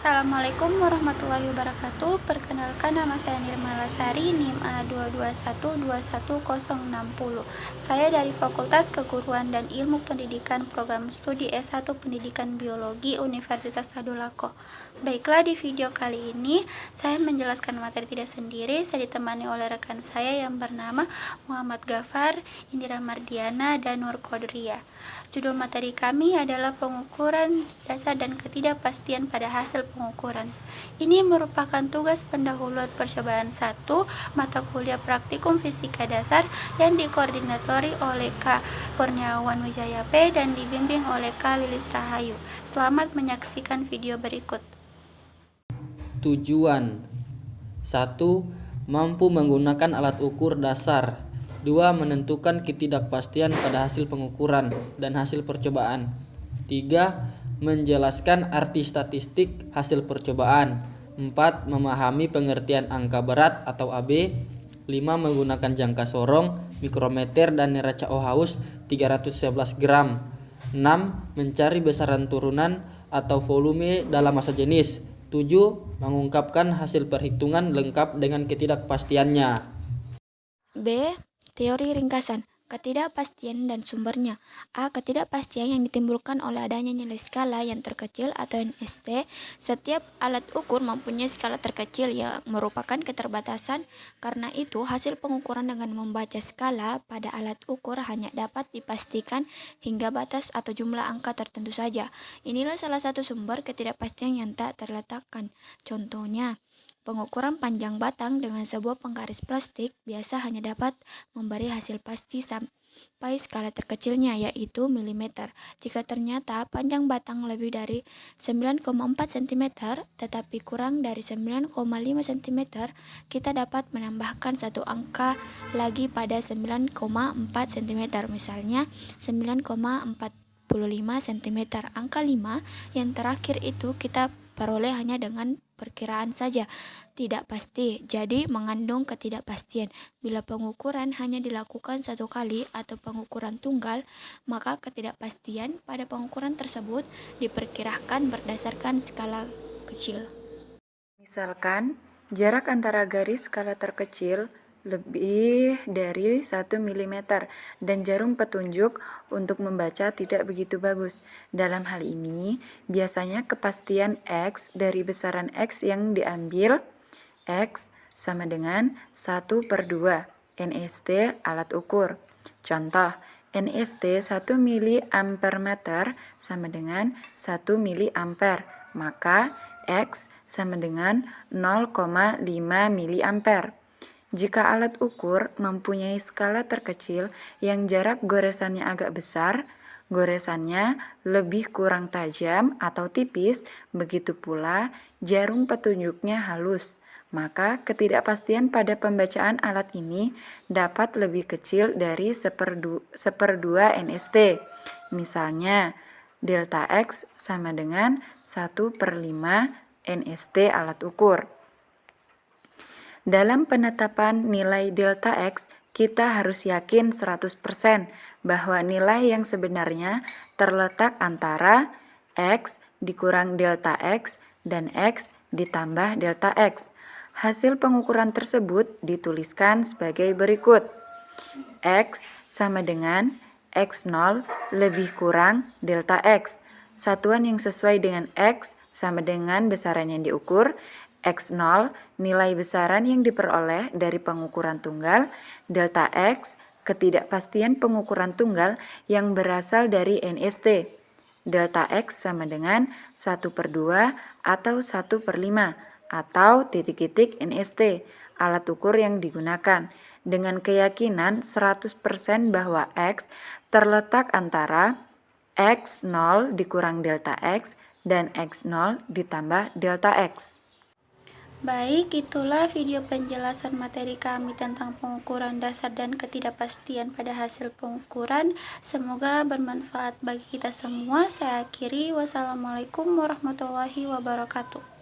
Assalamualaikum warahmatullahi wabarakatuh. Perkenalkan, nama saya Nirma Lasari, NIM A221-21060. Saya dari Fakultas Keguruan dan Ilmu Pendidikan Program Studi S1 Pendidikan Biologi Universitas Tadulako. Baiklah, di video kali ini saya menjelaskan materi tidak sendiri. Saya ditemani oleh rekan saya yang bernama Muhammad Gafar, Indira Mardiana, dan Nur Kodria. Judul materi kami adalah pengukuran dasar dan ketidakpastian pada hasil pengukuran. Ini merupakan tugas pendahuluan percobaan 1 mata kuliah praktikum fisika dasar yang dikoordinatori oleh K. Kurniawan Wijaya P dan dibimbing oleh K. Lilis Rahayu. Selamat menyaksikan video berikut. Tujuan 1. Mampu menggunakan alat ukur dasar. 2. Menentukan ketidakpastian pada hasil pengukuran dan hasil percobaan. 3. Menjelaskan arti statistik hasil percobaan. 4. Memahami pengertian angka berat atau AB. 5. Menggunakan jangka sorong, mikrometer dan neraca Ohaus 311 gram. 6. Mencari besaran turunan atau volume dalam massa jenis. 7. Mengungkapkan hasil perhitungan lengkap dengan ketidakpastiannya. B. Teori ringkasan, ketidakpastian dan sumbernya. A. Ketidakpastian yang ditimbulkan oleh adanya nilai skala yang terkecil atau NST. Setiap alat ukur mempunyai skala terkecil yang merupakan keterbatasan. Karena itu, hasil pengukuran dengan membaca skala pada alat ukur hanya dapat dipastikan hingga batas atau jumlah angka tertentu saja. Inilah salah satu sumber ketidakpastian yang tak terletakkan. Contohnya, pengukuran panjang batang dengan sebuah penggaris plastik biasa hanya dapat memberi hasil pasti sampai skala terkecilnya, yaitu milimeter. Jika ternyata panjang batang lebih dari 9,4 cm tetapi kurang dari 9,5 cm, kita dapat menambahkan satu angka lagi pada 9,4 cm, misalnya 9,45 cm. Angka 5 yang terakhir itu kita peroleh hanya dengan perkiraan saja, tidak pasti, jadi mengandung ketidakpastian. Bila pengukuran hanya dilakukan satu kali atau pengukuran tunggal, maka ketidakpastian pada pengukuran tersebut diperkirakan berdasarkan skala kecil. Misalkan, jarak antara garis skala terkecil lebih dari 1 mm dan jarum petunjuk untuk membaca tidak begitu bagus. Dalam hal ini, biasanya kepastian X dari besaran X yang diambil X sama dengan 1/2 NST alat ukur. Contoh, NST 1 mA/meter sama dengan 1 mA, maka X sama dengan 0,5 mA. Jika alat ukur mempunyai skala terkecil yang jarak goresannya agak besar, goresannya lebih kurang tajam atau tipis, begitu pula jarum petunjuknya halus, maka ketidakpastian pada pembacaan alat ini dapat lebih kecil dari 1/2 NST. Misalnya, delta X sama dengan 1/5 NST alat ukur. Dalam penetapan nilai delta X, kita harus yakin 100% bahwa nilai yang sebenarnya terletak antara X dikurang delta X dan X ditambah delta X. Hasil pengukuran tersebut dituliskan sebagai berikut. X sama dengan X0 lebih kurang delta X. Satuan yang sesuai dengan X sama dengan besaran yang diukur. X0 nilai besaran yang diperoleh dari pengukuran tunggal. Delta X ketidakpastian pengukuran tunggal yang berasal dari NST. Delta X sama dengan 1/2 atau 1/5 atau titik-titik NST alat ukur yang digunakan, dengan keyakinan 100% bahwa X terletak antara X0 dikurang delta X dan X0 ditambah delta X. Baik, itulah video penjelasan materi kami tentang pengukuran dasar dan ketidakpastian pada hasil pengukuran. Semoga bermanfaat bagi kita semua. Saya akhiri. Wassalamualaikum warahmatullahi wabarakatuh.